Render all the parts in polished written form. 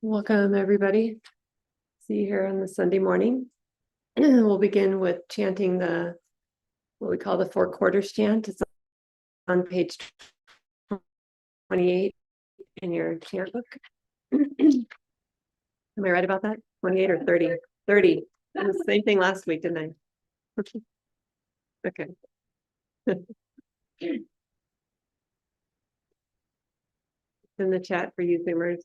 Welcome, everybody. See you here on the Sunday morning. We'll begin with chanting what we call the 4 quarters chant. It's on page 28 in your chant book. Am I right about that? 28 or 30? 30. The same thing last week, didn't I? Okay. In the chat for you Zoomers.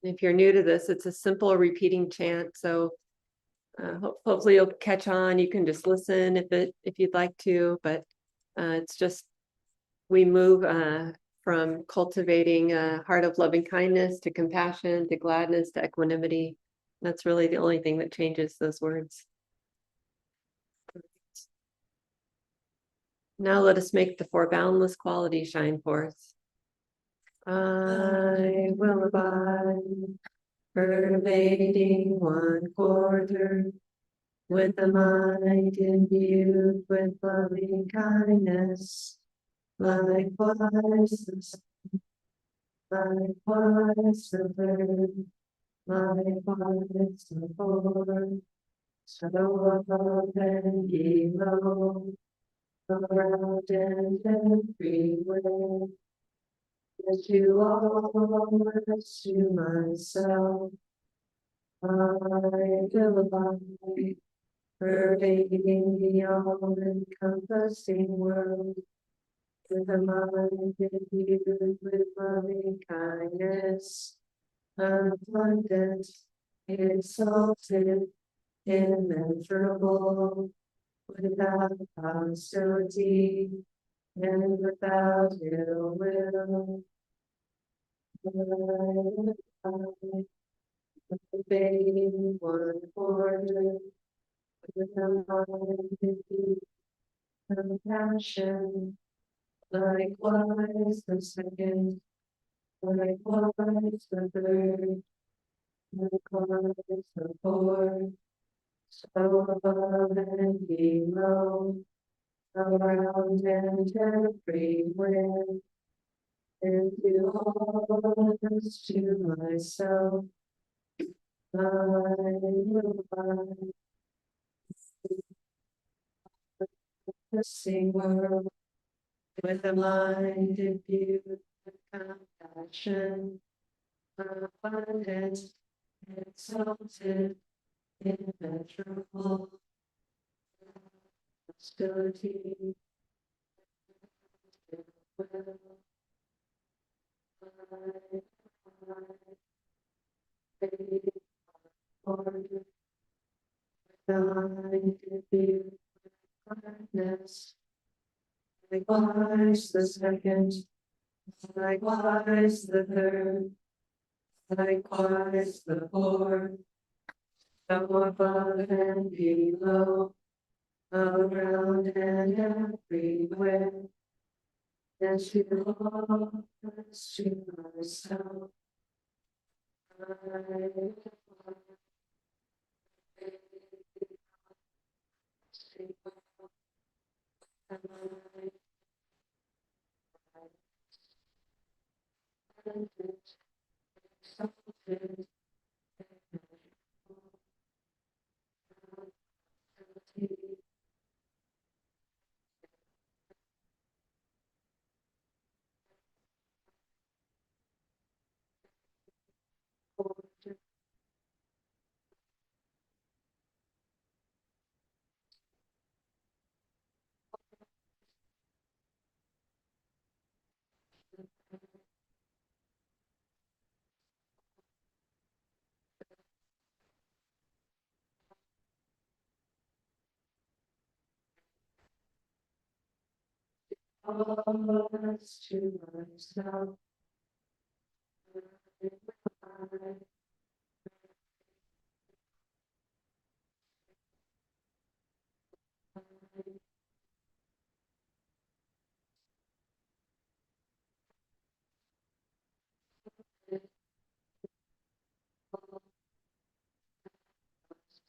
If you're new to this, it's a simple repeating chant. So hopefully you'll catch on. You can just listen if you'd like to, but it's just we move from cultivating a heart of loving kindness to compassion to gladness to equanimity. That's really the only thing that changes those words. Now let us make the 4 boundless qualities shine forth. I will abide, pervading 1 quarter, with the mind imbued with loving kindness. Likewise, likewise the 3rd, likewise the 4th, so above and below, around and everywhere, as you always to myself, I will abide, pervading the all-encompassing world, with a mind imbued with loving kindness, abundant, exalted, immeasurable, without hostility and without ill will. Obeying 1 quarter, with a mind imbued with compassion. Likewise the 2nd, likewise the 3rd, likewise the 4th, so above and below, around and everywhere, and to all others to myself, I will abide, the same world, with a mind imbued with compassion, abundant, exalted, immeasurable, hostility, will, order, mind imbued with kindness. Likewise the 2nd, likewise the 3rd, likewise the 4th, so above and below, around and everywhere, and to all others to myself, all others to myself.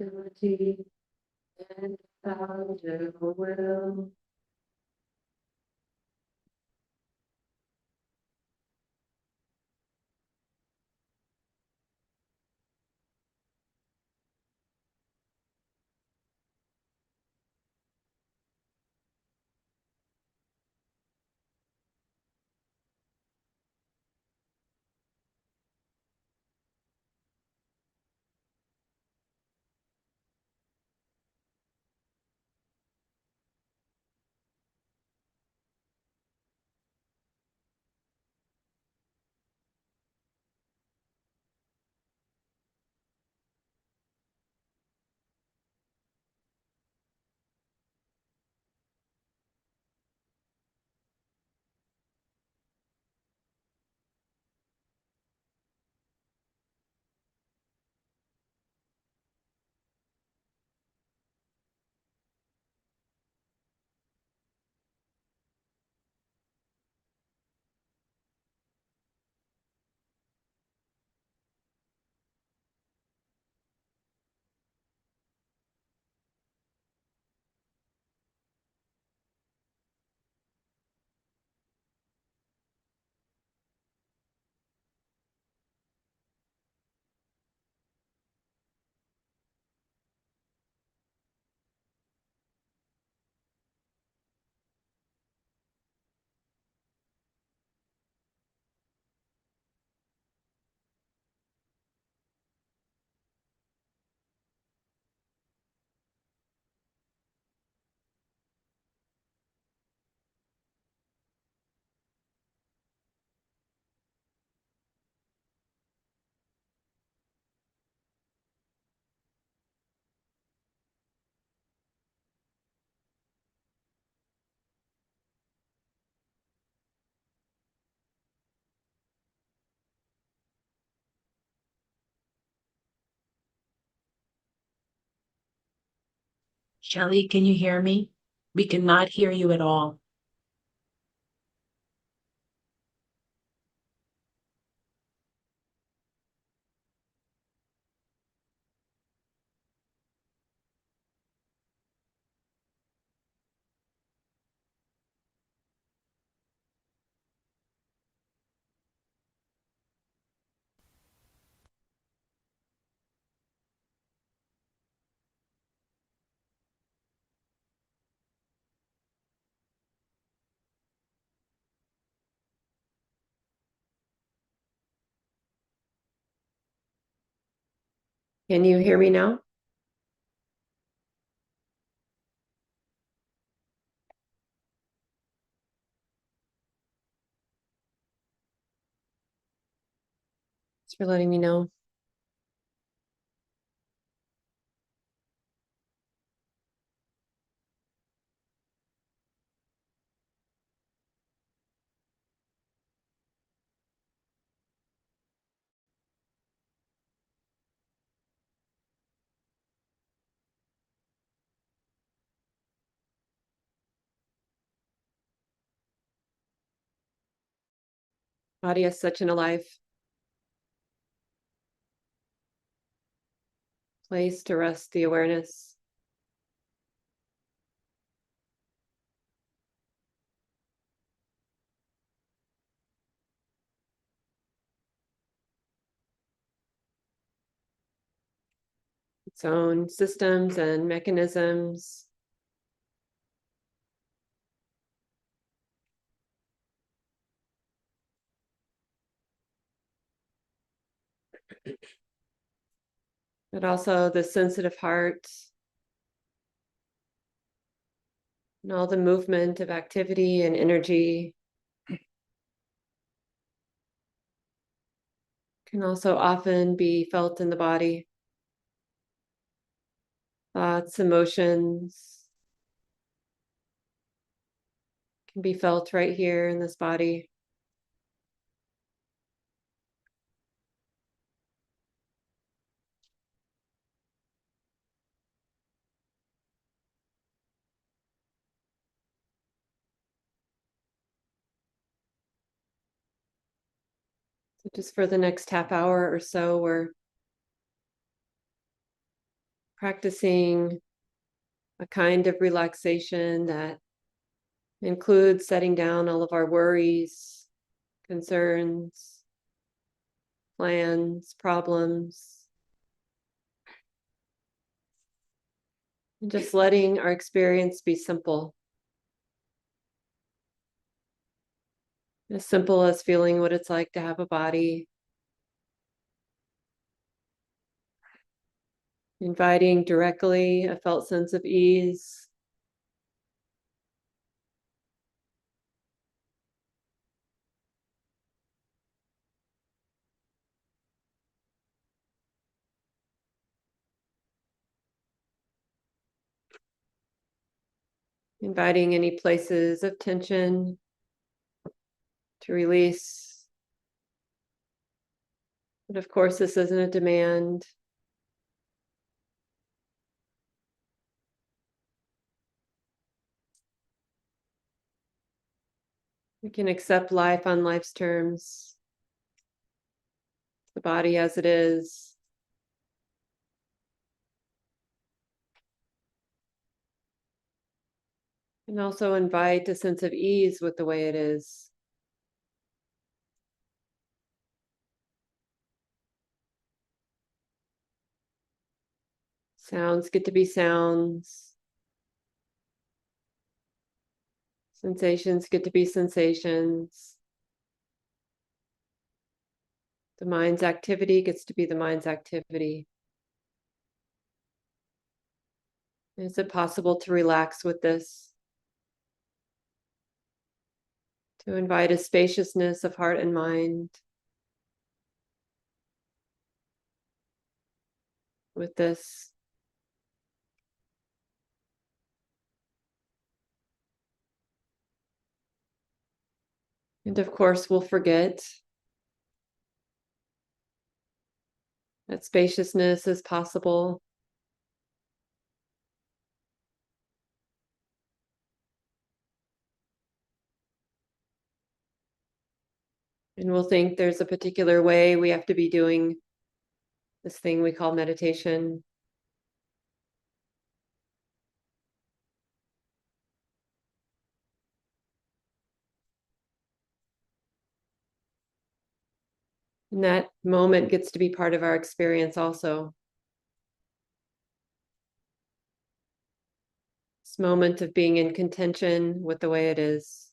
ability and without ill will. Shelly, can you hear me? We cannot hear you at all. Can you hear me now? Thanks for letting me know. Body is such an alive place to rest the awareness. Its own systems and mechanisms. But also the sensitive heart and all the movement of activity and energy can also often be felt in the body. Thoughts, emotions can be felt right here in this body. So just for the next half hour or so, we're practicing a kind of relaxation that includes setting down all of our worries, concerns, plans, problems, and just letting our experience be simple. As simple as feeling what it's like to have a body, inviting directly a felt sense of ease, inviting any places of tension to release. But of course, this isn't a demand. We can accept life on life's terms, the body as it is. And also invite a sense of ease with the way it is. Sounds get to be sounds. Sensations get to be sensations. The mind's activity gets to be the mind's activity. Is it possible to relax with this? To invite a spaciousness of heart and mind with this. And of course, we'll forget that spaciousness is possible. And we'll think there's a particular way we have to be doing this thing we call meditation. And that moment gets to be part of our experience also. This moment of being in contention with the way it is.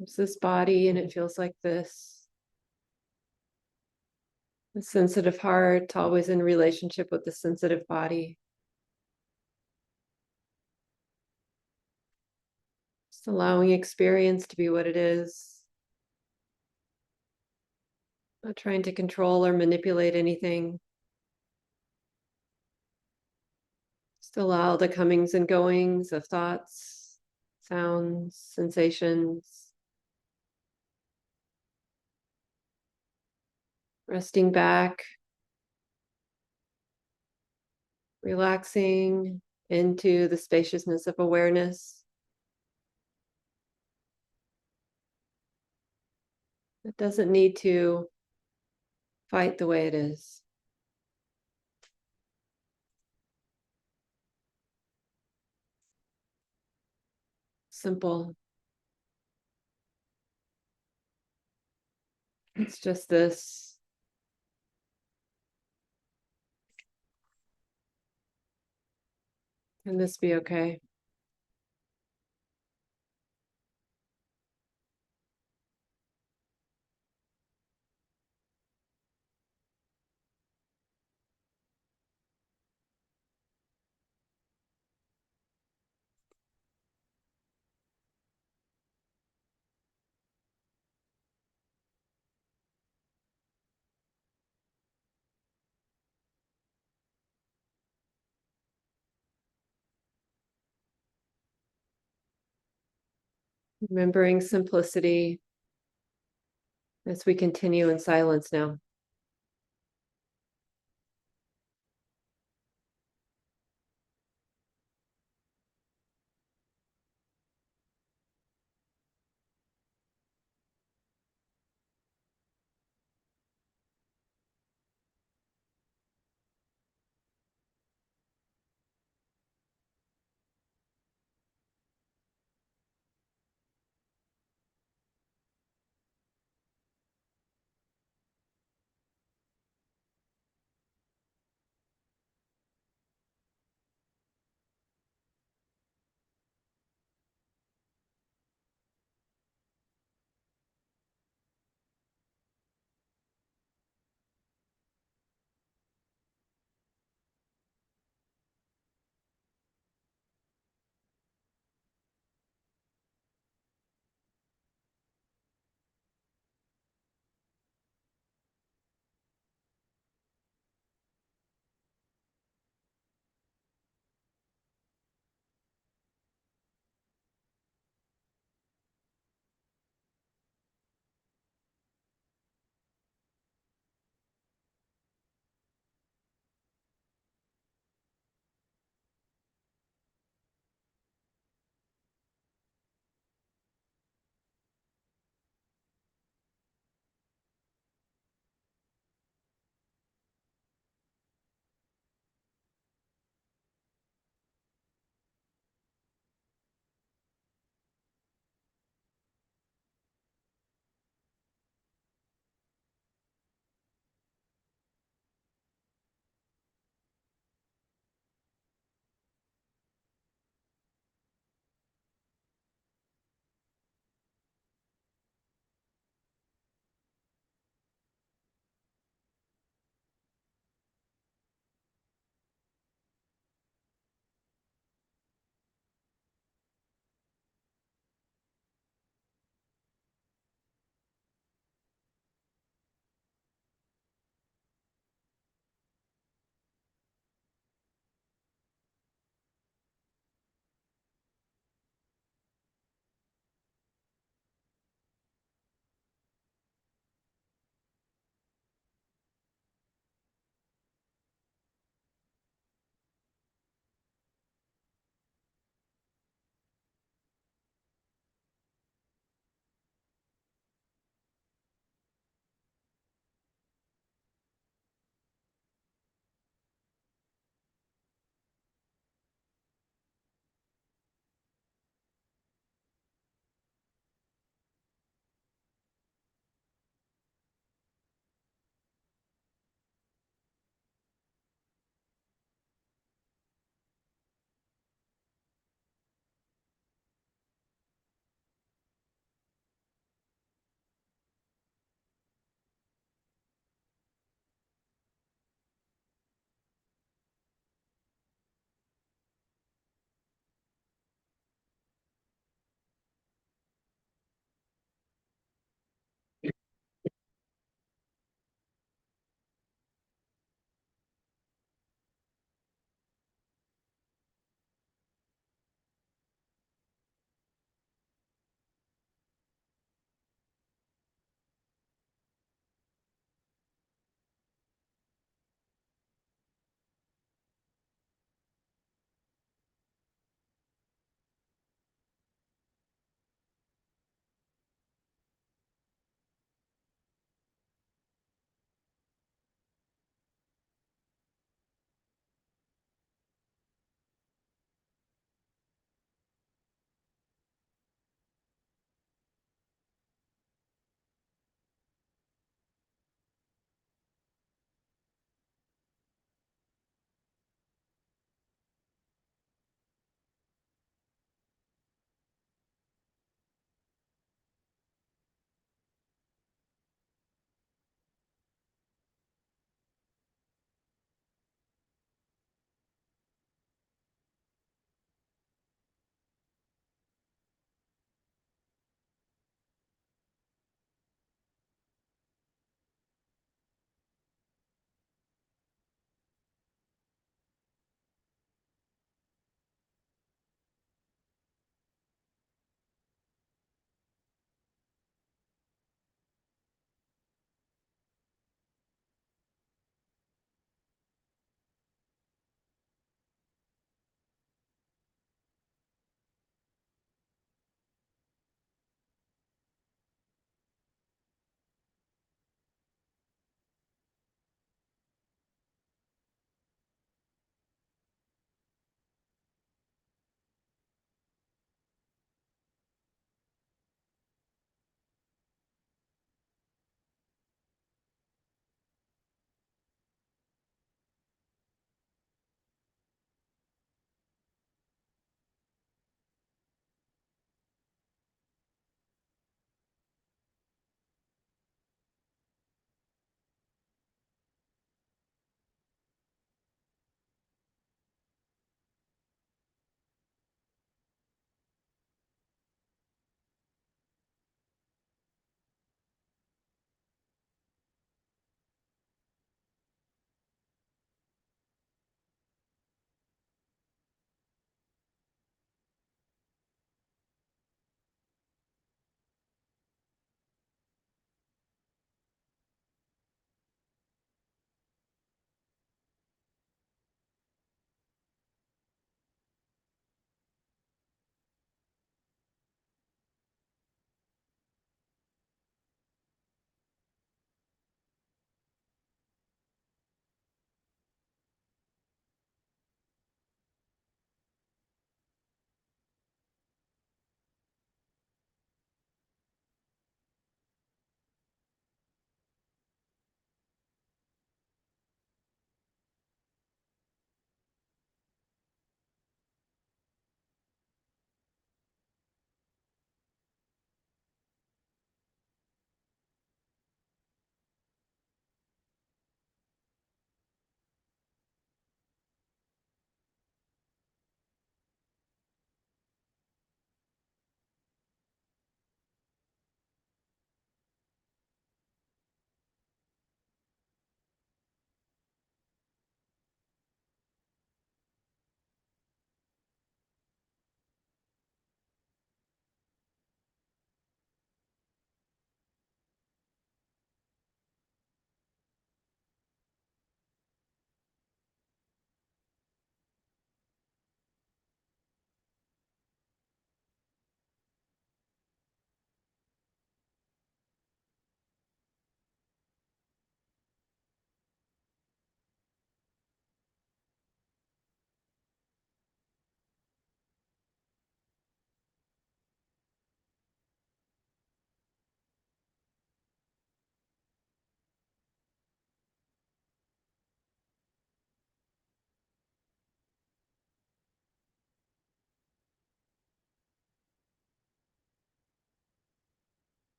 It's this body and it feels like this. The sensitive heart, always in relationship with the sensitive body. Just allowing experience to be what it is. Not trying to control or manipulate anything. Just allow the comings and goings of thoughts, sounds, sensations. Resting back, relaxing into the spaciousness of awareness. It doesn't need to fight the way it is. simple. It's just this. Can this be okay? Remembering simplicity as we continue in silence now.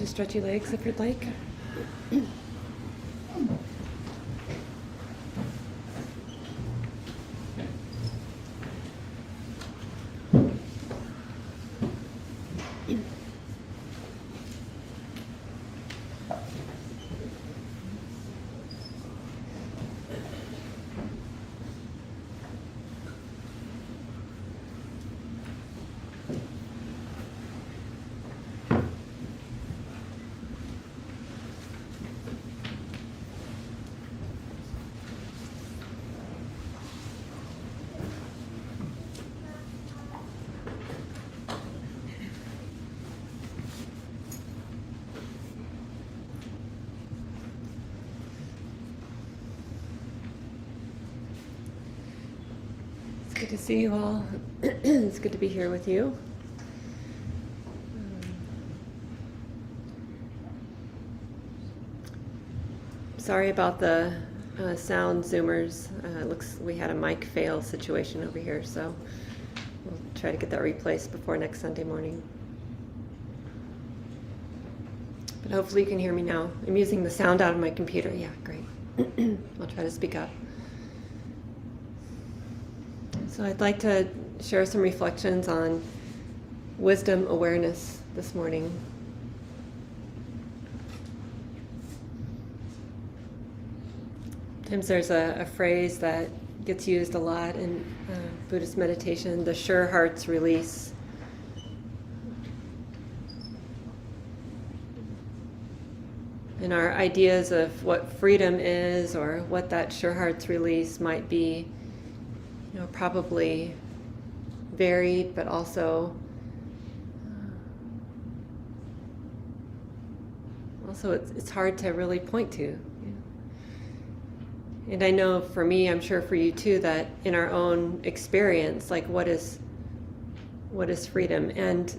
to stretch your legs if you'd like. Good to see you all. It's good to be here with you. Sorry about the sound zoomers. Looks we had a mic fail situation over here, so we'll try to get that replaced before next Sunday morning. But hopefully you can hear me now. I'm using the sound out of my computer. Yeah, great. I'll try to speak up. So I'd like to share some reflections on wisdom awareness this morning. Sometimes there's a phrase that gets used a lot in Buddhist meditation, the sure heart's release. And our ideas of what freedom is or what that sure heart's release might be, probably varied, but also it's hard to really point to. And I know for me, I'm sure for you too, that in our own experience, like what is freedom, and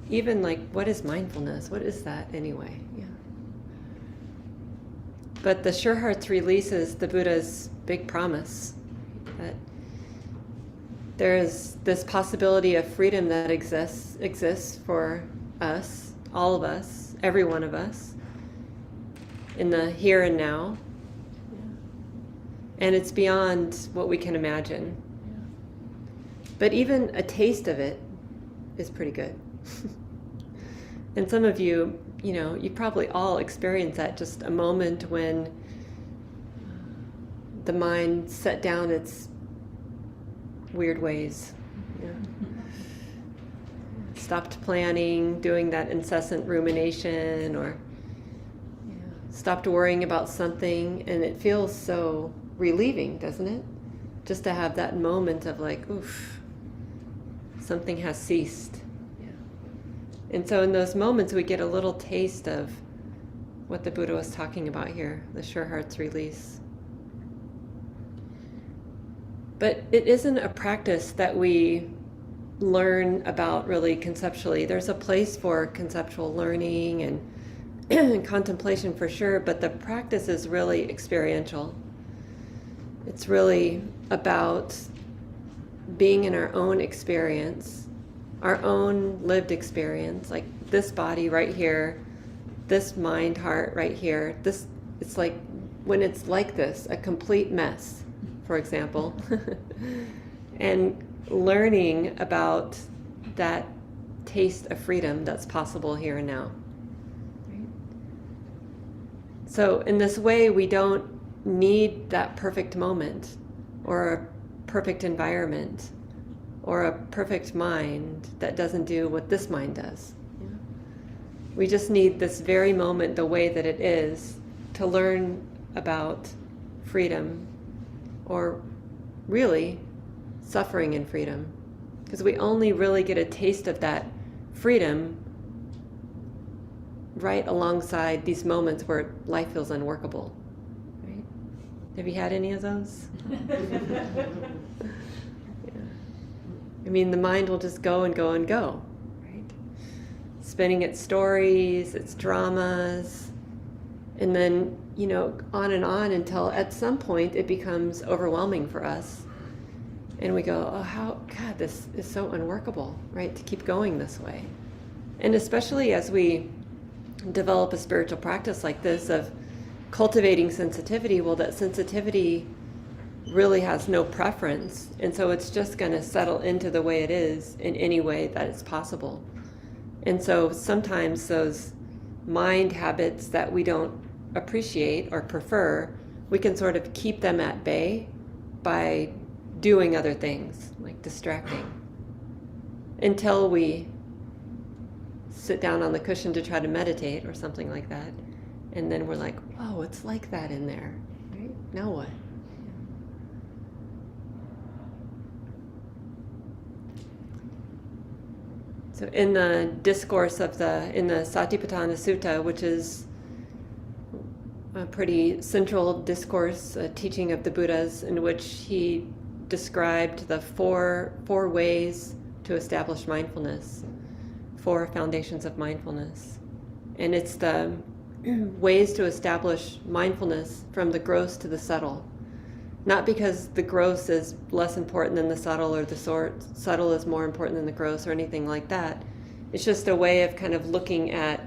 even like what is mindfulness? What is that anyway? Yeah. But the sure heart's release is the Buddha's big promise that there is this possibility of freedom that exists for us, all of us, every one of us, in the here and now. And it's beyond what we can imagine. But even a taste of it is pretty good. And some of you, you probably all experience that, just a moment when the mind set down its weird ways. Stopped planning, doing that incessant rumination, or stopped worrying about something, and it feels so relieving, doesn't it? Just to have that moment of like, oof, something has ceased. And so in those moments we get a little taste of what the Buddha was talking about here, the sure heart's release. But it isn't a practice that we learn about really conceptually. There's a place for conceptual learning and contemplation for sure, but the practice is really experiential. It's really about being in our own experience, our own lived experience, like this body right here, this mind, heart right here. It's like when it's like this, a complete mess, for example, and learning about that taste of freedom that's possible here and now. Right? So in this way, we don't need that perfect moment or a perfect environment or a perfect mind that doesn't do what this mind does. We just need this very moment, the way that it is, to learn about freedom, or really suffering in freedom, because we only really get a taste of that freedom right alongside these moments where life feels unworkable. Right? Have you had any of those? Yeah. I mean, the mind will just go and go and go, right? Spinning its stories, its dramas, and then, on and on until at some point it becomes overwhelming for us. And we go, oh, God, this is so unworkable, right? To keep going this way. And especially as we develop a spiritual practice like this of cultivating sensitivity, well, that sensitivity really has no preference. And so it's just going to settle into the way it is in any way that it's possible. And so sometimes those mind habits that we don't appreciate or prefer, we can sort of keep them at bay by doing other things, like distracting, until we sit down on the cushion to try to meditate or something like that. And then we're like, whoa, it's like that in there, right? Now what? So in the discourse in the Satipatthana Sutta, which is a pretty central discourse, a teaching of the Buddhas, in which he described the four ways to establish mindfulness, 4 foundations of mindfulness. And it's the ways to establish mindfulness from the gross to the subtle. Not because the gross is less important than the subtle, or the subtle is more important than the gross, or anything like that. It's just a way of kind of looking at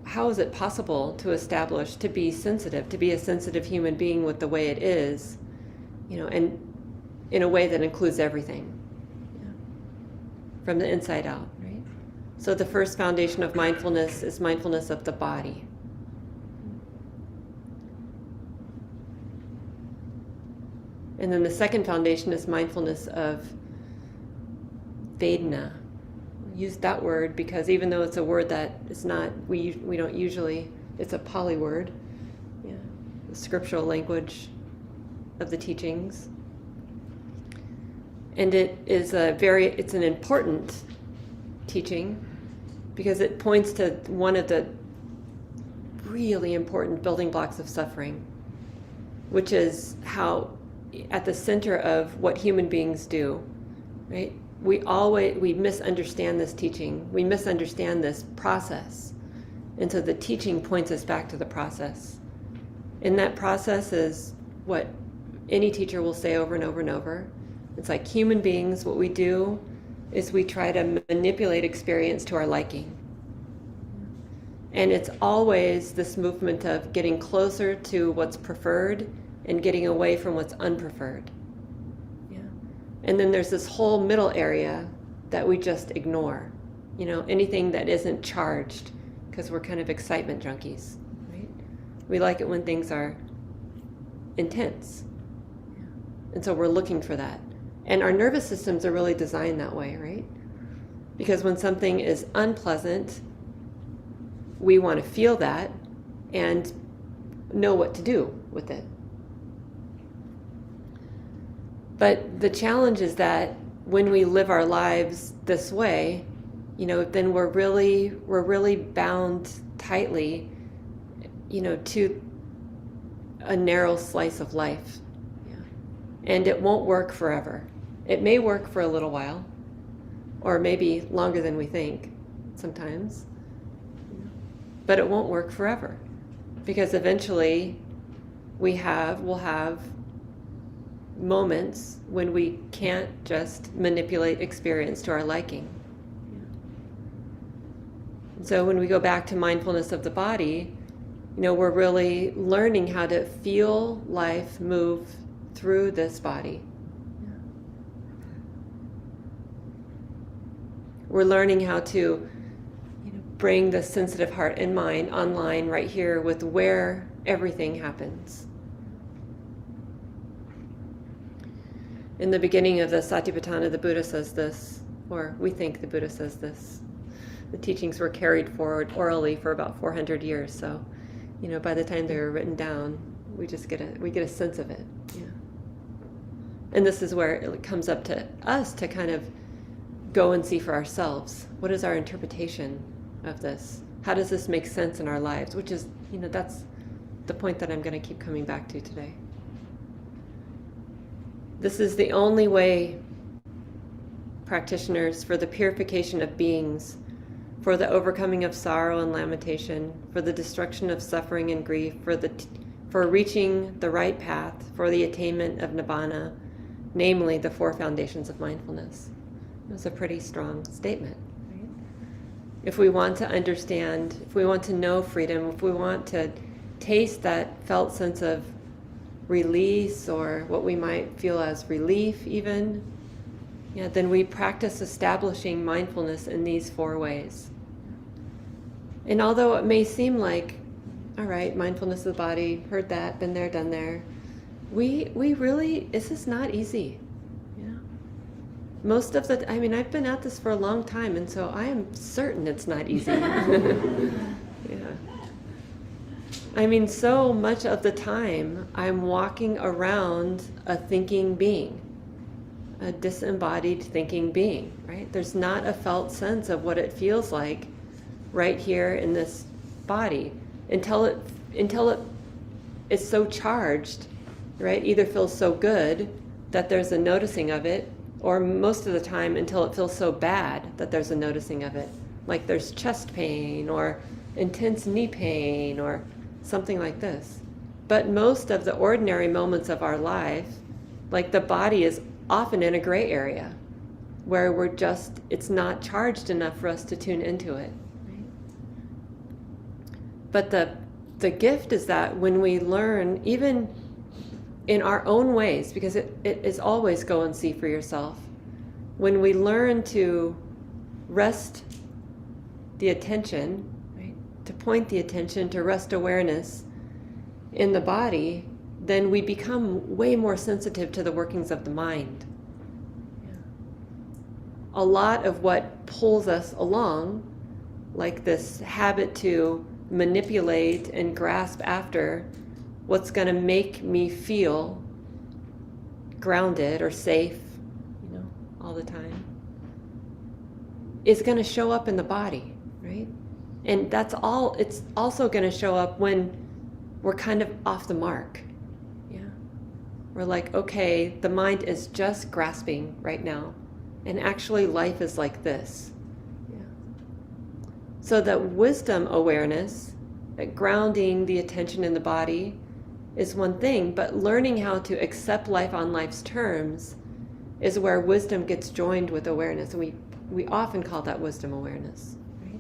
how is it possible to establish, to be sensitive, to be a sensitive human being with the way it is, and in a way that includes everything, from the inside out, right? So the first foundation of mindfulness is mindfulness of the body. And then the second foundation is mindfulness of Vedana. We use that word because even though it's a word that is not, we don't usually, it's a Pali word, the scriptural language of the teachings. And it's an important teaching because it points to one of the really important building blocks of suffering, which is how at the center of what human beings do, right? We misunderstand this teaching. We misunderstand this process. And so the teaching points us back to the process. And that process is what any teacher will say over and over and over. It's like human beings, what we do is we try to manipulate experience to our liking. And it's always this movement of getting closer to what's preferred and getting away from what's unpreferred. And then there's this whole middle area that we just ignore. Anything that isn't charged, because we're kind of excitement junkies, right? We like it when things are intense. And so we're looking for that. And our nervous systems are really designed that way, right? Because when something is unpleasant, we want to feel that and know what to do with it. But the challenge is that when we live our lives this way, then we're really bound tightly, to a narrow slice of life. And it won't work forever. It may work for a little while, or maybe longer than we think sometimes, but it won't work forever, because eventually we'll have moments when we can't just manipulate experience to our liking. So when we go back to mindfulness of the body, we're really learning how to feel life move through this body. We're learning how to bring the sensitive heart and mind online right here with where everything happens. In the beginning of the Satipatthana, the Buddha says this, or we think the Buddha says this. The teachings were carried forward orally for about 400 years, so by the time they were written down, we get a sense of it. And this is where it comes up to us to kind of go and see for ourselves. What is our interpretation of this? How does this make sense in our lives? Which is, that's the point that I'm going to keep coming back to today. This is the only way, practitioners, for the purification of beings, for the overcoming of sorrow and lamentation, for the destruction of suffering and grief, for reaching the right path, for the attainment of nibbana, namely the 4 foundations of mindfulness. It's a pretty strong statement, right? if we want to understand, if we want to know freedom, if we want to taste that felt sense of release, or what we might feel as relief even, yeah, then we practice establishing mindfulness in these 4 ways. And although it may seem like, all right, mindfulness of the body, heard that, been there, done there, we really, this is not easy. Most of the, I mean, I've been at this for a long time, and so I am certain it's not easy. Yeah. I mean, so much of the time I'm walking around a thinking being, a disembodied thinking being, right? There's not a felt sense of what it feels like right here in this body until it is so charged, right? Either feels so good that there's a noticing of it, or most of the time until it feels so bad that there's a noticing of it. Like there's chest pain or intense knee pain or something like this. But most of the ordinary moments of our life, like the body is often in a gray area where it's not charged enough for us to tune into it. Right? But the gift is that when we learn, even in our own ways, because it is always go and see for yourself. When we learn to rest the attention, right, to point the attention, to rest awareness in the body, then we become way more sensitive to the workings of the mind. Yeah. A lot of what pulls us along, like this habit to manipulate and grasp after what's going to make me feel grounded or safe, all the time, is going to show up in the body, right? And that's all. It's also going to show up when we're kind of off the mark. Yeah. We're like, okay, the mind is just grasping right now, and actually life is like this. Yeah. So that wisdom awareness, that grounding the attention in the body, is one thing, but learning how to accept life on life's terms is where wisdom gets joined with awareness. And we often call that wisdom awareness. Right?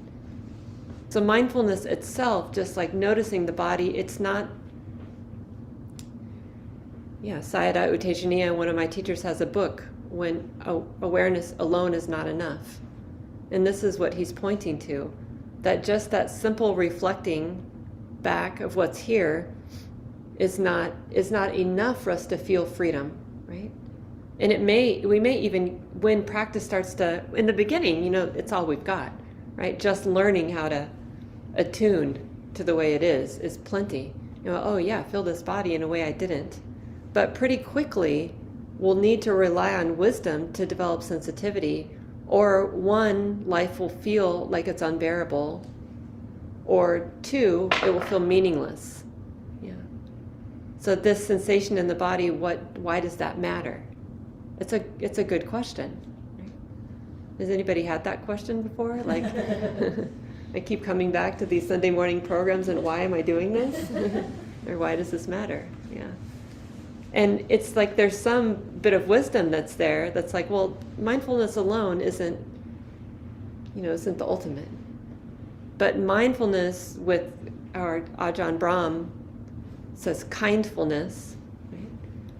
So mindfulness itself, just like noticing the body, it's not, Sayadaw U Tejaniya, one of my teachers, has a book, When Awareness Alone Is Not Enough. And this is what he's pointing to, that just that simple reflecting back of what's here is not enough for us to feel freedom, right? And we may even, when practice starts to, in the beginning, it's all we've got, right? Just learning how to attune to the way it is plenty. Oh yeah, feel this body in a way I didn't. But pretty quickly, we'll need to rely on wisdom to develop sensitivity, or 1, life will feel like it's unbearable, or 2, it will feel meaningless. So this sensation in the body, why does that matter? It's a good question. Right? Has anybody had that question before? Like, I keep coming back to these Sunday morning programs, and why am I doing this? Or why does this matter? Yeah. And it's like there's some bit of wisdom that's there that's like, well, mindfulness alone isn't the ultimate. But mindfulness with our Ajahn Brahm says kindfulness, right?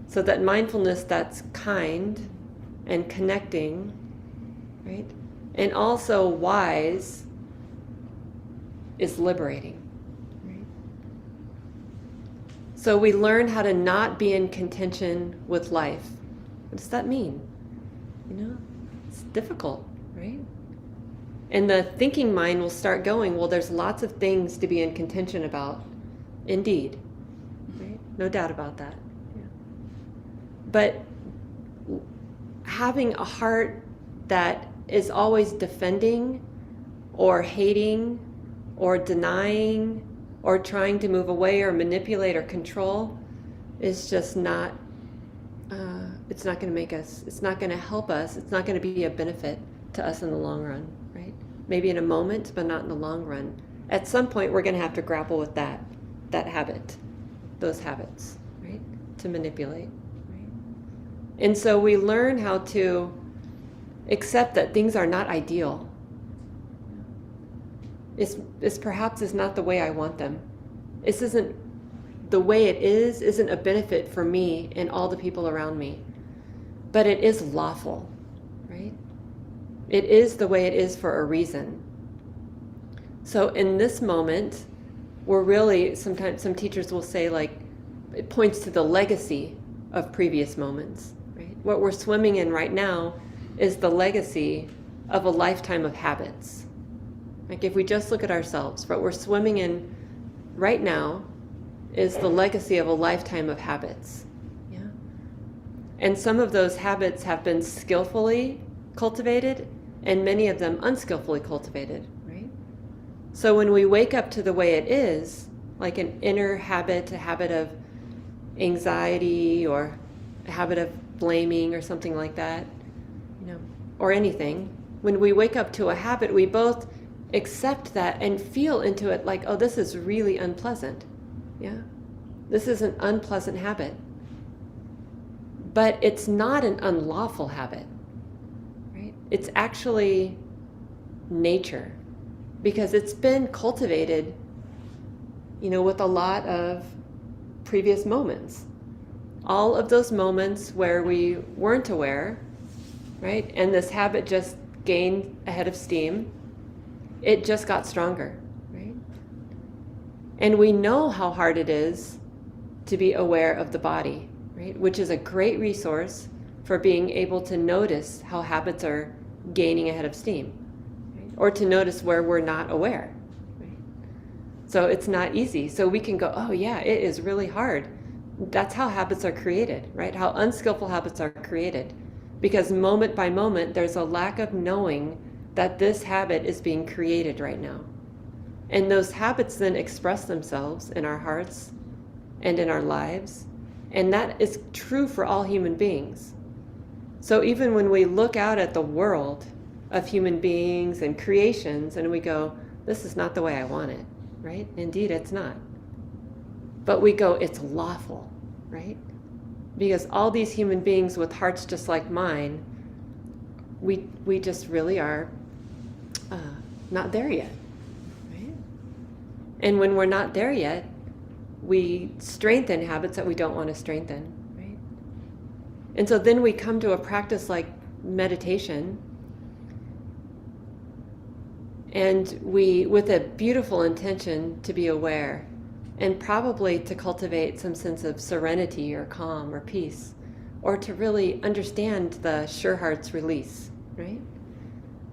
So that mindfulness that's kind and connecting, right? And also wise is liberating, right? So we learn how to not be in contention with life. What does that mean? It's difficult, right? And the thinking mind will start going, well, there's lots of things to be in contention about. Indeed. No doubt about that. Yeah. But having a heart that is always defending or hating or denying or trying to move away or manipulate or control is just not, it's not going to make us, it's not going to help us, it's not going to be a benefit to us in the long run, right? Maybe in a moment, but not in the long run. At some point, we're going to have to grapple with that habit. Those habits, right? To manipulate, right? And so we learn how to accept that things are not ideal. is perhaps is not the way I want them. This isn't the way it is, isn't a benefit for me and all the people around me. But it is lawful, right? It is the way it is for a reason. So in this moment, we're really, sometimes some teachers will say, like, it points to the legacy of previous moments, right? What we're swimming in right now is the legacy of a lifetime of habits. Like, if we just look at ourselves, what we're swimming in right now is the legacy of a lifetime of habits. Yeah. And some of those habits have been skillfully cultivated, and many of them unskillfully cultivated, right? So when we wake up to the way it is, like an inner habit, a habit of anxiety or a habit of blaming or something like that, or anything, when we wake up to a habit, we both accept that and feel into it like, oh, this is really unpleasant. Yeah, this is an unpleasant habit. But it's not an unlawful habit, right? It's actually nature, because it's been cultivated, with a lot of previous moments. All of those moments where we weren't aware, right? And this habit just gained a head of steam. It just got stronger, right? And we know how hard it is to be aware of the body, right? Which is a great resource for being able to notice how habits are gaining a head of steam, right? Or to notice where we're not aware, right? So it's not easy. So we can go, oh yeah, it is really hard. That's how habits are created, right? How unskillful habits are created. Because moment by moment, there's a lack of knowing that this habit is being created right now. And those habits then express themselves in our hearts and in our lives. And that is true for all human beings. So even when we look out at the world of human beings and creations and we go, this is not the way I want it, right? Indeed, it's not. But we go, it's lawful, right? Because all these human beings with hearts just like mine, we just really are not there yet, right? And when we're not there yet, we strengthen habits that we don't want to strengthen, right? And so then we come to a practice like meditation, and we, with a beautiful intention to be aware, and probably to cultivate some sense of serenity or calm or peace, or to really understand the sure heart's release, right?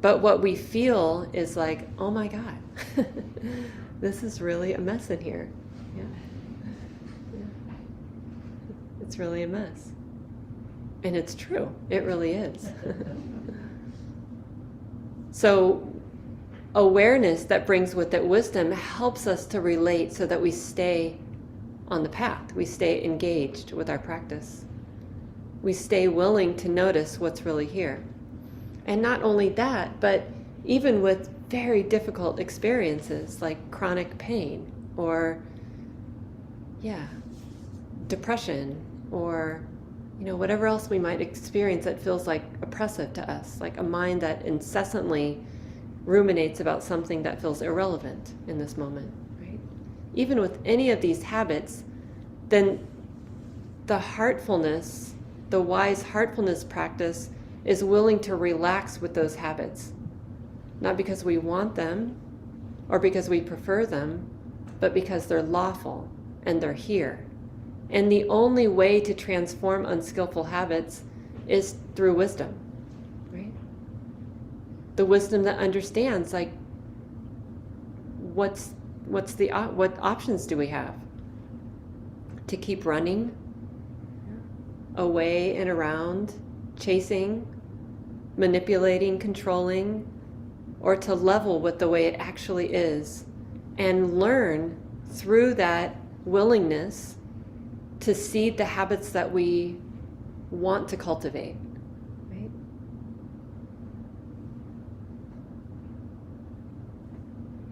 But what we feel is like, oh my God, this is really a mess in here. Yeah. Yeah. It's really a mess. And it's true, it really is. So awareness that brings with it wisdom helps us to relate so that we stay on the path. We stay engaged with our practice. We stay willing to notice what's really here. And not only that, but even with very difficult experiences like chronic pain or, depression or, whatever else we might experience that feels like oppressive to us, like a mind that incessantly ruminates about something that feels irrelevant in this moment, right? Even with any of these habits, then the heartfulness, the wise heartfulness practice is willing to relax with those habits, not because we want them or because we prefer them, but because they're lawful and they're here. And the only way to transform unskillful habits is through wisdom. The wisdom that understands, like, what options do we have? To keep running away and around, chasing, manipulating, controlling, or to level with the way it actually is and learn through that willingness to seed the habits that we want to cultivate.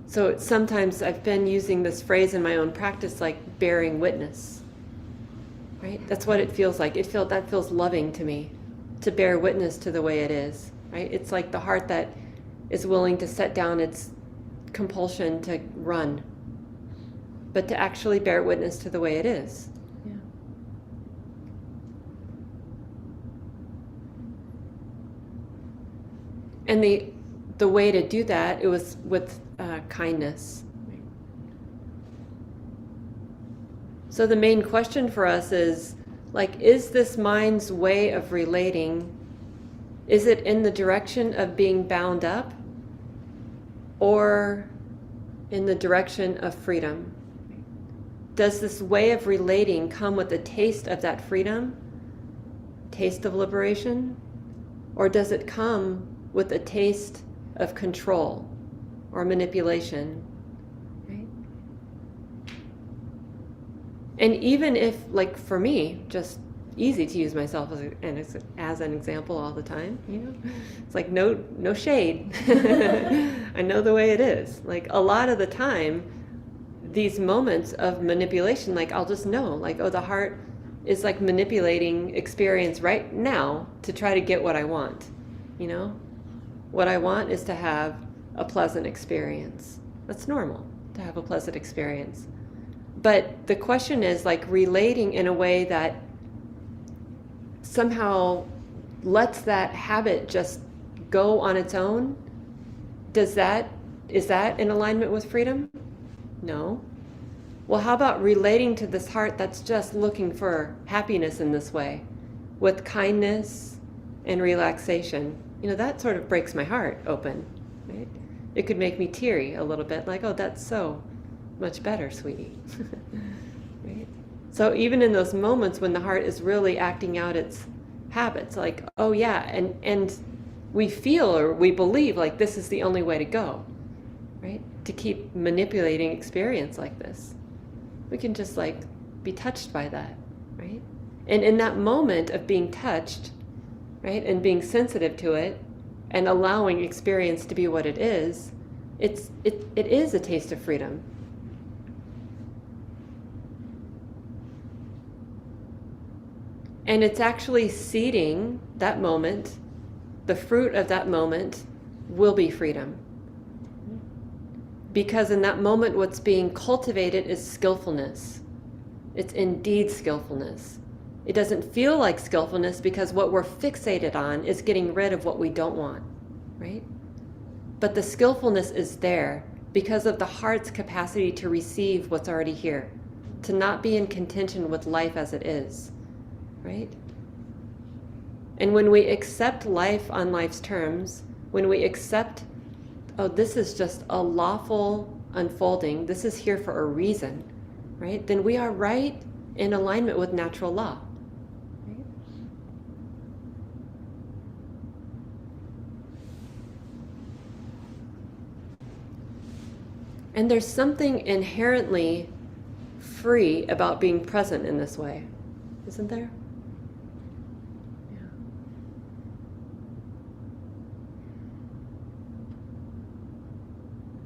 So sometimes I've been using this phrase in my own practice, like bearing witness, right? That's what it feels like. That feels loving to me, to bear witness to the way it is, right? It's like the heart that is willing to set down its compulsion to run, but to actually bear witness to the way it is. Yeah. And the way to do that, it was with kindness. So the main question for us is, like, is this mind's way of relating, is it in the direction of being bound up or in the direction of freedom? Does this way of relating come with a taste of that freedom, taste of liberation, or does it come with a taste of control or manipulation? Right? And even if, like for me, just easy to use myself as an example all the time, you know, it's like no shade. I know the way it is. Like a lot of the time, these moments of manipulation, like I'll just know, like, oh, the heart is like manipulating experience right now to try to get what I want. You know, what I want is to have a pleasant experience. That's normal to have a pleasant experience. But the question is, like, relating in a way that somehow lets that habit just go on its own. Is that in alignment with freedom? No. Well, how about relating to this heart that's just looking for happiness in this way, with kindness and relaxation? You know, that sort of breaks my heart open, right? It could make me teary a little bit, like, oh, that's so much better, sweetie. Right? So even in those moments when the heart is really acting out its habits, like, oh yeah, and we feel or we believe like this is the only way to go, right? To keep manipulating experience like this. We can just like be touched by that, right? And in that moment of being touched, right, and being sensitive to it and allowing experience to be what it is, it is a taste of freedom. And it's actually seeding that moment. The fruit of that moment will be freedom. Because in that moment, what's being cultivated is skillfulness. It's indeed skillfulness. It doesn't feel like skillfulness because what we're fixated on is getting rid of what we don't want, right? But the skillfulness is there because of the heart's capacity to receive what's already here, to not be in contention with life as it is, right? And when we accept life on life's terms, when we accept, oh, this is just a lawful unfolding, this is here for a reason, right? Then we are right in alignment with natural law. Right? And there's something inherently free about being present in this way, isn't there?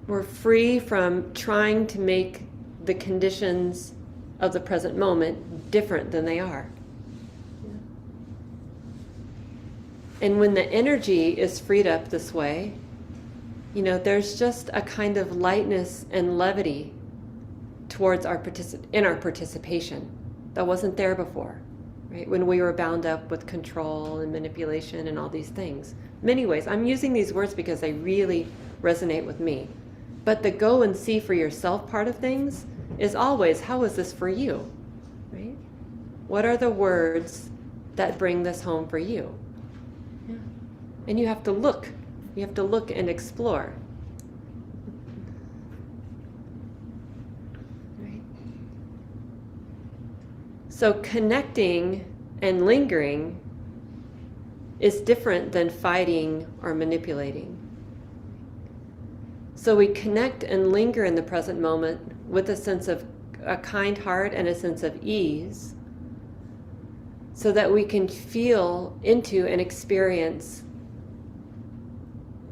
We're free from trying to make the conditions of the present moment different than they are. And when the energy is freed up this way, you know, there's just a kind of lightness and levity towards our participation that wasn't there before, right? When we were bound up with control and manipulation and all these things. In many ways, I'm using these words because they really resonate with me. But the go and see for yourself part of things is always, how is this for you, right? What are the words that bring this home for you? Yeah. And you have to look and explore. Right? So connecting and lingering is different than fighting or manipulating. So we connect and linger in the present moment with a sense of a kind heart and a sense of ease so that we can feel into and experience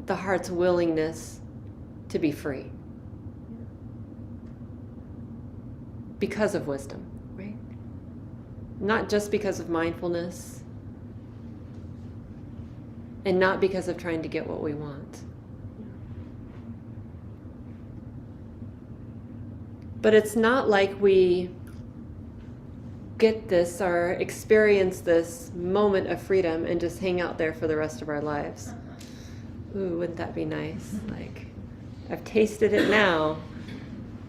the heart's willingness to be free because of wisdom, right? Not just because of mindfulness and not because of trying to get what we want. But it's not like we get this or experience this moment of freedom and just hang out there for the rest of our lives. Ooh, wouldn't that be nice? Like, I've tasted it now.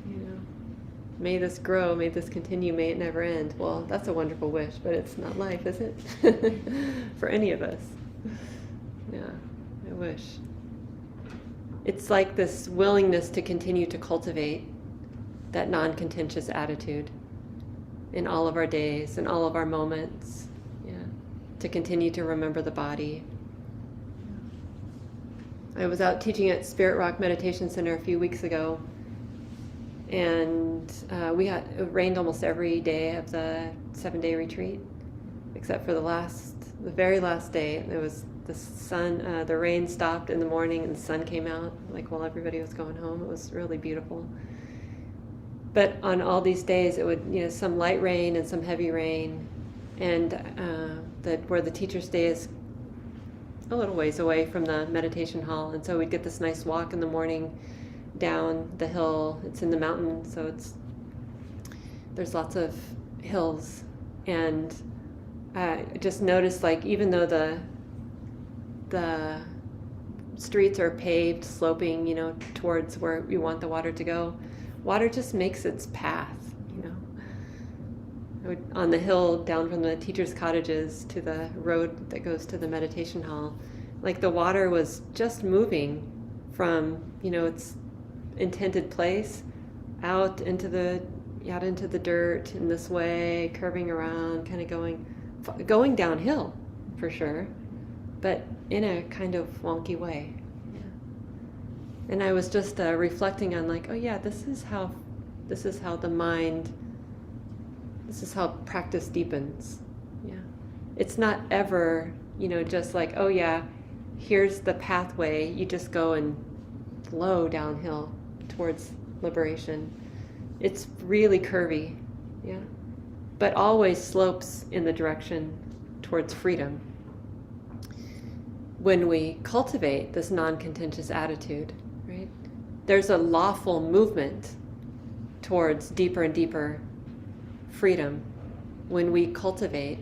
You know, may this grow, may this continue, may it never end. Well, that's a wonderful wish, but it's not life, is it? For any of us. Yeah, I wish. It's like this willingness to continue to cultivate that non-contentious attitude in all of our days, in all of our moments, yeah, to continue to remember the body. I was out teaching at Spirit Rock Meditation Center a few weeks ago, and it rained almost every day of the 7-day retreat, except for the very last day. There was the sun, the rain stopped in the morning and the sun came out, like while everybody was going home. It was really beautiful. But on all these days, it would, some light rain and some heavy rain, and where the teacher stays a little ways away from the meditation hall, and so we'd get this nice walk in the morning down the hill. It's in the mountain, so there's lots of hills, and I just noticed, like, even though the streets are paved, sloping, towards where we want the water to go, water just makes its path, on the hill down from the teachers' cottages to the road that goes to the meditation hall. Like, the water was just moving from, its intended place out into the dirt in this way, curving around, kind of going downhill for sure, but in a kind of wonky way. And I was just reflecting on, like, oh yeah, this is how the mind, this is how practice deepens. Yeah, it's not ever, just like, oh yeah, here's the pathway. You just go and flow downhill towards liberation. It's really curvy, yeah, but always slopes in the direction towards freedom. When we cultivate this non-contentious attitude, right, there's a lawful movement towards deeper and deeper freedom when we cultivate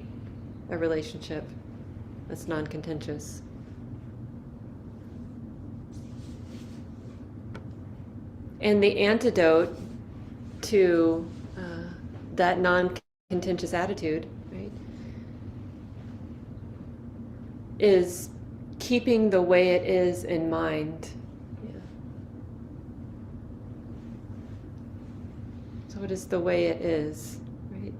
a relationship that's non-contentious. And the antidote to that non-contentious attitude, right, is keeping the way it is in mind. Yeah. So it is the way it is, right?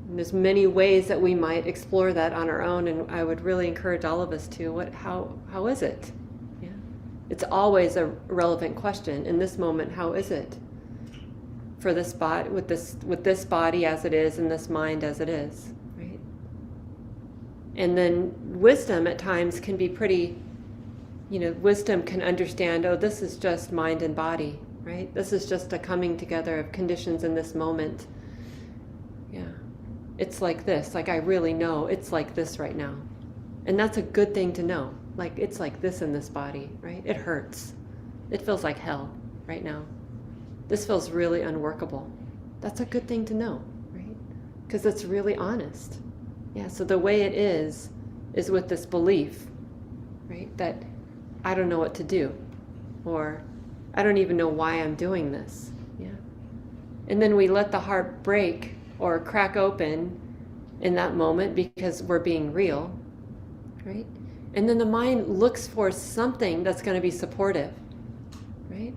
And there's many ways that we might explore that on our own, and I would really encourage all of us to. How is it? Yeah. It's always a relevant question. In this moment, how is it? For this body, with this body as it is, and this mind as it is, right? And then wisdom at times can be pretty, wisdom can understand, oh, this is just mind and body, right? This is just a coming together of conditions in this moment. Yeah. It's like this, like, I really know it's like this right now. And that's a good thing to know. Like, it's like this in this body, right? It hurts. It feels like hell right now. This feels really unworkable. That's a good thing to know, right? Because it's really honest. Yeah, so the way it is with this belief, right, that I don't know what to do, or I don't even know why I'm doing this. Yeah. And then we let the heart break or crack open in that moment because we're being real, right? And then the mind looks for something that's going to be supportive, right?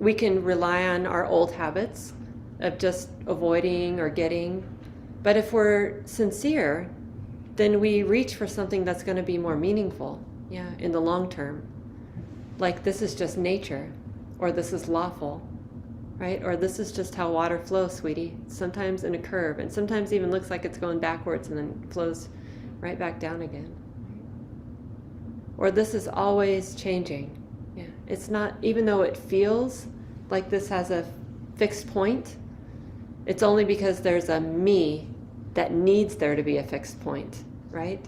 We can rely on our old habits of just avoiding or getting, but if we're sincere, then we reach for something that's going to be more meaningful, yeah, in the long term. Like, this is just nature, or this is lawful, right? Or this is just how water flows, sweetie. Sometimes in a curve, and sometimes even looks like it's going backwards and then flows right back down again. Or this is always changing. Yeah, it's not, even though it feels like this has a fixed point, it's only because there's a me that needs there to be a fixed point, right?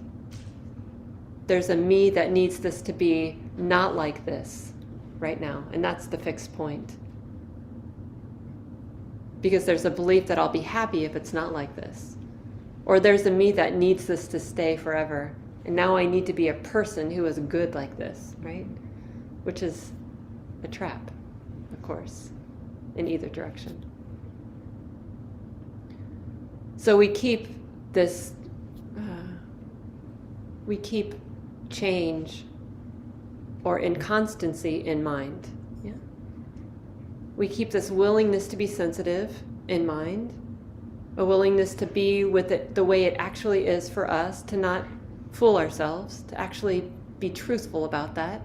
There's a me that needs this to be not like this right now, and that's the fixed point. because there's a belief that I'll be happy if it's not like this. Or there's a me that needs this to stay forever. And now I need to be a person who is good like this, right? Which is a trap, of course, in either direction. So we keep this, we keep change or inconstancy in mind. Yeah? We keep this willingness to be sensitive in mind, a willingness to be with it the way it actually is for us, to not fool ourselves, to actually be truthful about that,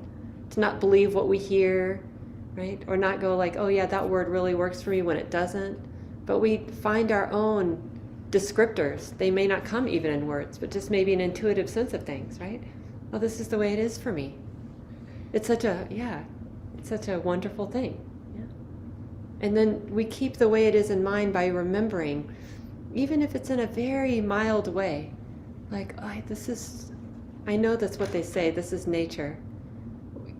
to not believe what we hear, right? Or not go like, oh yeah, that word really works for me when it doesn't. But we find our own descriptors. They may not come even in words, but just maybe an intuitive sense of things, right? Oh, this is the way it is for me. It's such a wonderful thing. Yeah. And then we keep the way it is in mind by remembering, even if it's in a very mild way, like, oh, I know that's what they say, this is nature.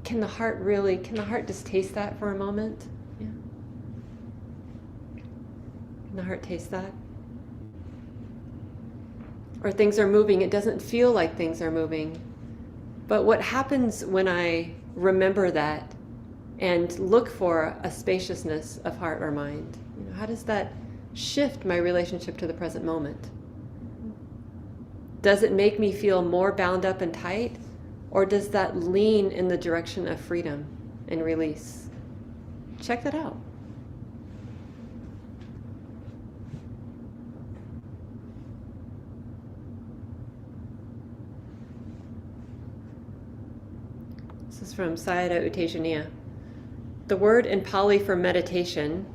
Can the heart just taste that for a moment? Yeah. Can the heart taste that? Or things are moving, it doesn't feel like things are moving. But what happens when I remember that and look for a spaciousness of heart or mind? You know, how does that shift my relationship to the present moment? Does it make me feel more bound up and tight? Or does that lean in the direction of freedom and release? Check that out. This is from Sayadaw U Tejaniya. The word in Pali for meditation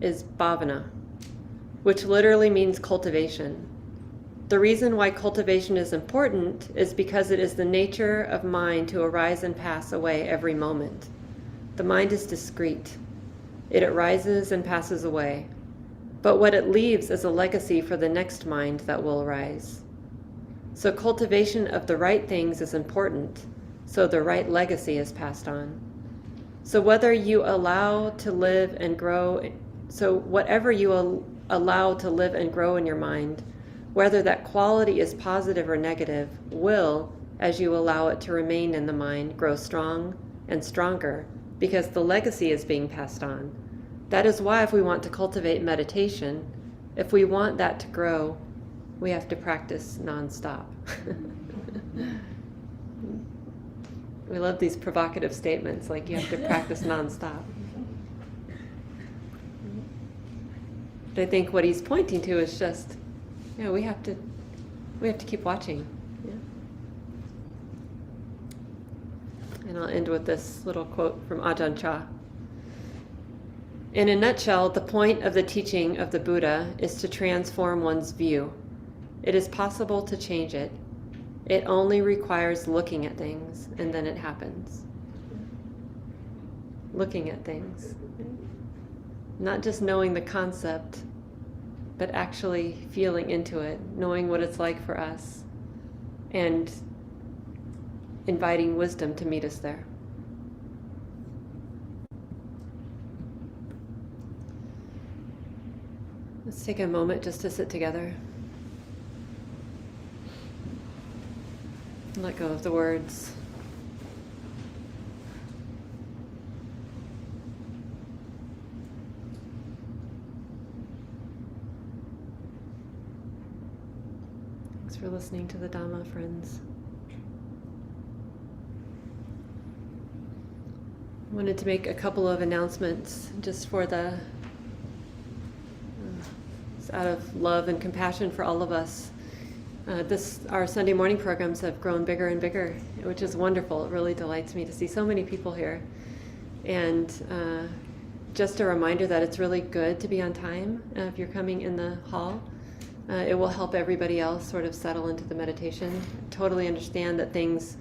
is bhavana, which literally means cultivation. The reason why cultivation is important is because it is the nature of mind to arise and pass away every moment. The mind is discrete. It arises and passes away. But what it leaves is a legacy for the next mind that will arise. So cultivation of the right things is important, so the right legacy is passed on. So whether you allow to live and grow, so whatever you allow to live and grow in your mind, whether that quality is positive or negative, will, as you allow it to remain in the mind, grow strong and stronger, because the legacy is being passed on. That is why if we want to cultivate meditation, if we want that to grow, we have to practice nonstop. We love these provocative statements, like you have to practice nonstop. But I think what he's pointing to is just, we have to keep watching. Yeah. And I'll end with this little quote from Ajahn Chah. In a nutshell, the point of the teaching of the Buddha is to transform one's view. It is possible to change it. It only requires looking at things, and then it happens. Looking at things. Not just knowing the concept, but actually feeling into it, knowing what it's like for us, and inviting wisdom to meet us there. Let's take a moment just to sit together. And let go of the words. Thanks for listening to the Dhamma, friends. I wanted to make a couple of announcements just for the out of love and compassion for all of us. Our Sunday morning programs have grown bigger and bigger, which is wonderful. It really delights me to see so many people here. And just a reminder that it's really good to be on time if you're coming in the hall. It will help everybody else sort of settle into the meditation. Totally understand that things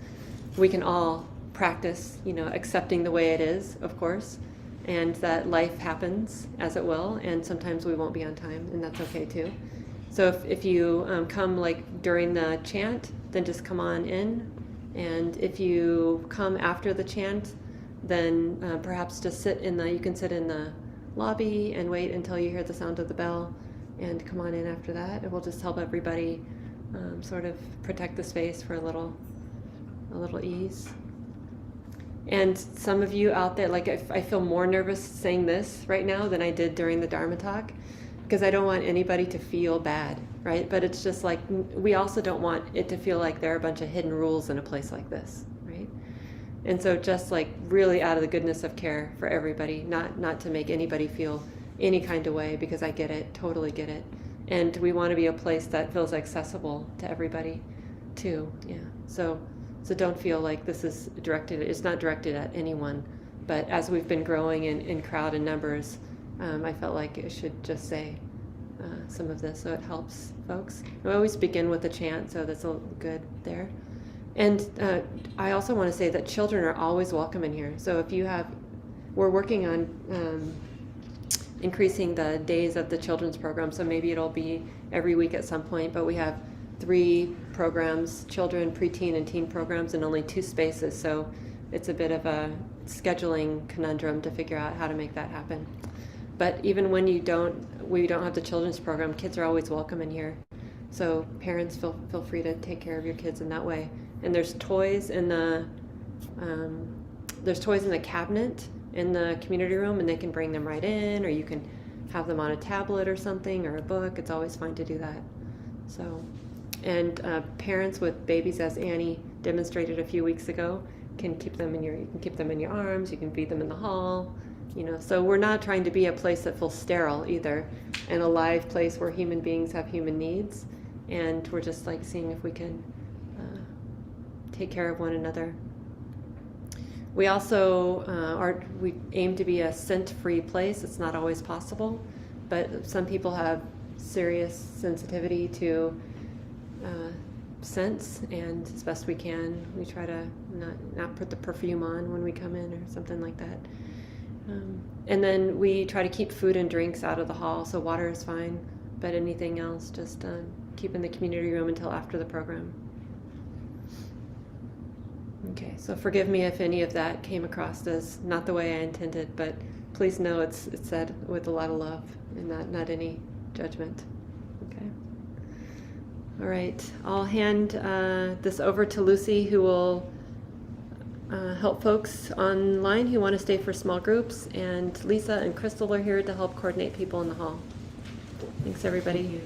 we can all practice, accepting the way it is, of course, and that life happens as it will, and sometimes we won't be on time, and that's okay too. So if you come like during the chant, then just come on in, and if you come after the chant, then perhaps just you can sit in the lobby and wait until you hear the sound of the bell and come on in after that. It will just help everybody sort of protect the space for a little ease. And some of you out there, like I feel more nervous saying this right now than I did during the Dharma talk, because I don't want anybody to feel bad, right? But it's just like, we also don't want it to feel like there are a bunch of hidden rules in a place like this, right? And so just like really out of the goodness of care for everybody, not to make anybody feel any kind of way, because I get it, totally get it. And we want to be a place that feels accessible to everybody too, yeah. So don't feel like this is directed, it's not directed at anyone, but as we've been growing in crowd and numbers, I felt like it should just say some of this so it helps folks. I always begin with a chant, so that's a good there. And I also want to say that children are always welcome in here. So if you have, we're working on increasing the days of the children's program, so maybe it'll be every week at some point, but we have 3 programs, children, preteen, and teen programs, and only 2 spaces, so it's a bit of a scheduling conundrum to figure out how to make that happen. But even when we don't have the children's program, kids are always welcome in here. So parents feel free to take care of your kids in that way. And there's toys in the cabinet in the community room, and they can bring them right in, or you can have them on a tablet or something, or a book. It's always fine to do that. So, and parents with babies, as Annie demonstrated a few weeks ago, can keep them in your arms. You can feed them in the hall. So we're not trying to be a place that feels sterile either, and a live place where human beings have human needs, and we're just like seeing if we can take care of one another. We also we aim to be a scent-free place. It's not always possible, but some people have serious sensitivity to scents, and as best we can, we try to not put the perfume on when we come in or something like that. And then we try to keep food and drinks out of the hall, so water is fine, but anything else, just keep in the community room until after the program. Okay, so forgive me if any of that came across as not the way I intended, but please know it's said with a lot of love and not any judgment. Okay. All right, I'll hand this over to Lucy, who will help folks online who want to stay for small groups, and Lisa and Crystal are here to help coordinate people in the hall. Thanks, everybody. Thank you.